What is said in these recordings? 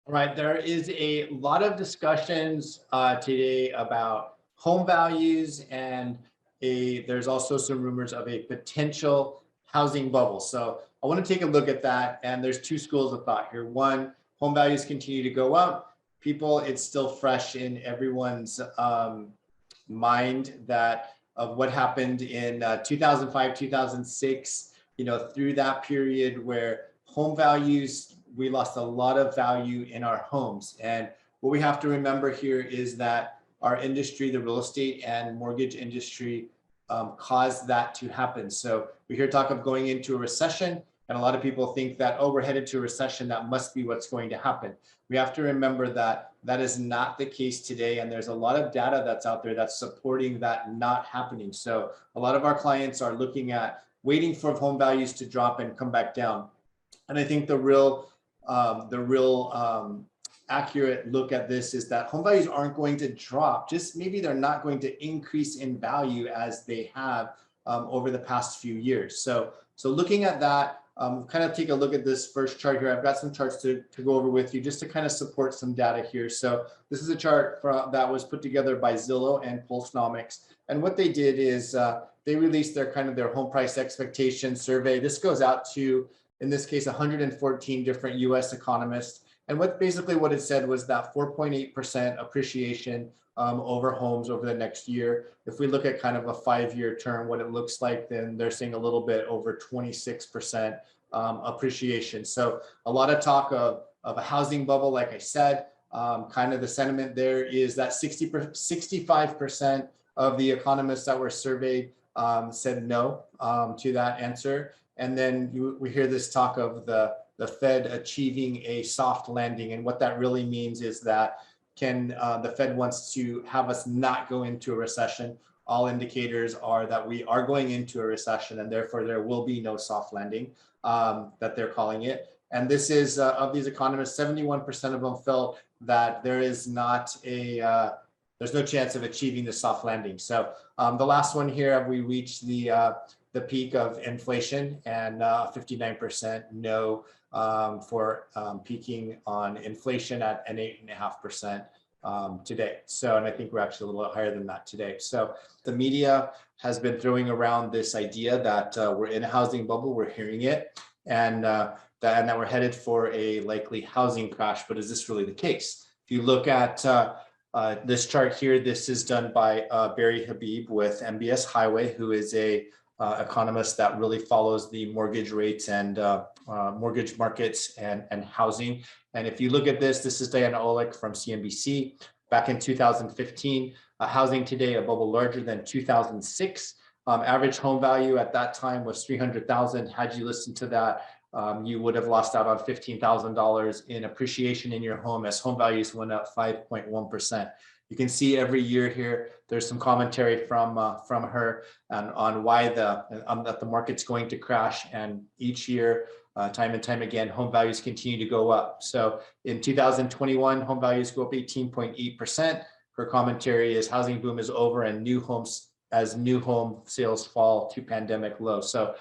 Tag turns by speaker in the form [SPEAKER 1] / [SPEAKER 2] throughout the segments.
[SPEAKER 1] All right, there is a lot of discussions today about home values, and there's also some rumors of a potential housing bubble. So I want to take a look at that, and there's two schools of thought here. One, home values continue to go up. People, it's still fresh in everyone's mind that of what happened in 2005, 2006, through that period where home values, we lost a lot of value in our homes. And what we have to remember here is that our industry, the real estate and mortgage industry, caused that to happen. So we hear talk of going into a recession, and a lot of people think that, oh, we're headed to a recession, that must be what's going to happen. We have to remember that that is not the case today, and there's a lot of data that's out there that's supporting that not happening. So a lot of our clients are looking at waiting for home values to drop and come back down. And I think the real accurate look at this is that home values aren't going to drop, just maybe they're not going to increase in value as they have over the past few years. So looking at that, kind of take a look at this first chart here. I've got some charts to go over with you just to kind of support some data here. So this is a chart that was put together by Zillow and Pulsenomics. And what they did is they released their home price expectation survey. This goes out to, in this case, 114 different US economists. And what it said was that 4.8% appreciation over homes over the next year. If we look at kind of a 5-year term, what it looks like, then they're seeing a little bit over 26% appreciation. So a lot of talk of a housing bubble, like I said. Kind of the sentiment there is that 65% of the economists that were surveyed said no to that answer. And then we hear this talk of the Fed achieving a soft landing. And what that really means is that the Fed wants to have us not go into a recession. All indicators are that we are going into a recession, and therefore there will be no soft landing, that they're calling it. And this is, of these economists, 71% of them felt that there's no chance of achieving the soft landing. So the last one here, have we reached the peak of inflation? And 59% no for peaking on inflation at an 8.5% today. So, and I think we're actually a little higher than that today. So the media has been throwing around this idea that we're in a housing bubble, we're hearing it, and that we're headed for a likely housing crash. But is this really the case? If you look at this chart here, this is done by Barry Habib with MBS Highway, who is a economist that really follows the mortgage rates and mortgage markets and housing. And if you look at this is Diana Olick from CNBC. Back in 2015, housing today, a bubble larger than 2006. Average home value at that time was $300,000. Had you listened to that, you would have lost out on $15,000 in appreciation in your home as home values went up 5.1%. You can see every year here, there's some commentary from her on why that the market's going to crash. And each year, time and time again, home values continue to go up. So in 2021, home values go up 18.8%. Her commentary is housing boom is over and new home sales fall to pandemic low. So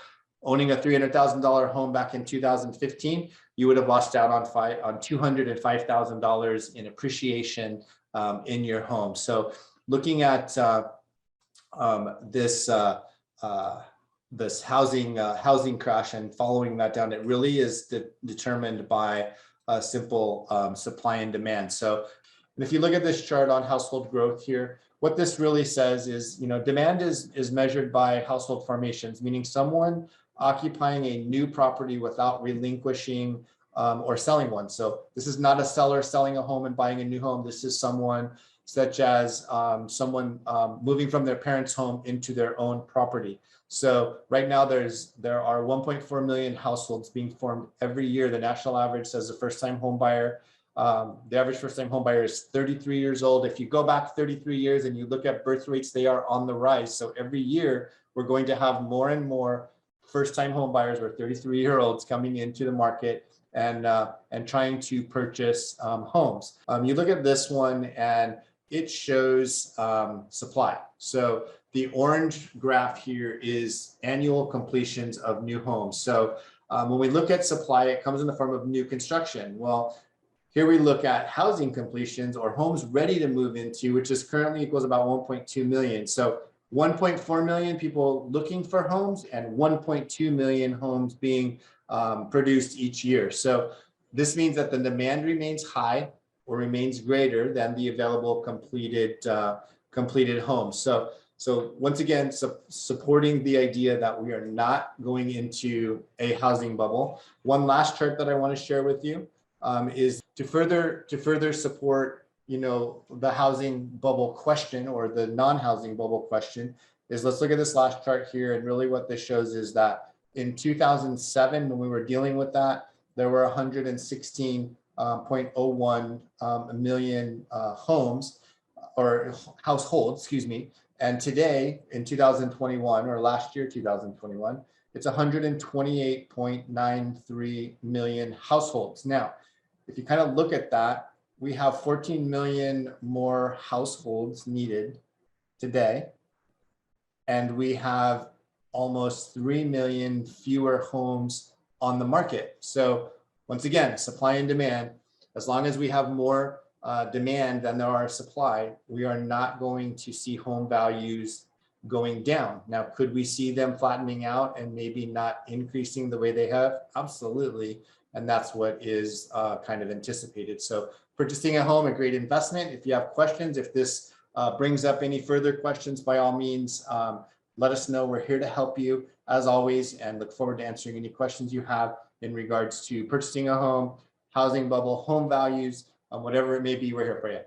[SPEAKER 1] owning a $300,000 home back in 2015, you would have lost out on $205,000 in appreciation in your home. So looking at this housing crash and following that down, it really is determined by simple supply and demand. So if you look at this chart on household growth here, what this really says is, demand is measured by household formations, meaning someone occupying a new property without relinquishing or selling one. So this is not a seller selling a home and buying a new home. This is someone such as someone moving from their parents' home into their own property. So right now there are 1.4 million households being formed every year. The national average says the first-time home buyer, the average first-time home buyer is 33 years old. If you go back 33 years and you look at birth rates, they are on the rise. So every year we're going to have more and more first-time home buyers or 33-year-olds coming into the market and trying to purchase homes. You look at this one and it shows supply. So the orange graph here is annual completions of new homes. So when we look at supply, it comes in the form of new construction. Well, Here we look at housing completions or homes ready to move into, which is currently equals about 1.2 million. So 1.4 million people looking for homes and 1.2 million homes being produced each year. So this means that the demand remains high or remains greater than the available completed homes. So once again, supporting the idea that we are not going into a housing bubble. One last chart that I want to share with you is to further support, the housing bubble question or the non-housing bubble question. Is let's look at this last chart here, and really what this shows is that in 2007, when we were dealing with that, there were 116.01 million homes or households, excuse me. And today in 2021, or last year, 2021, it's 128.93 million households. Now, if you kind of look at that, we have 14 million more households needed today. And we have almost 3 million fewer homes on the market. So once again, supply and demand, as long as we have more demand than there are supply, we are not going to see home values going down. Now, could we see them flattening out and maybe not increasing the way they have? Absolutely. And that's what is kind of anticipated. So purchasing a home, a great investment. If you have questions, if this brings up any further questions, by all means, let us know. We're here to help you as always, and look forward to answering any questions you have in regards to purchasing a home, housing bubble, home values, whatever it may be, we're here for you.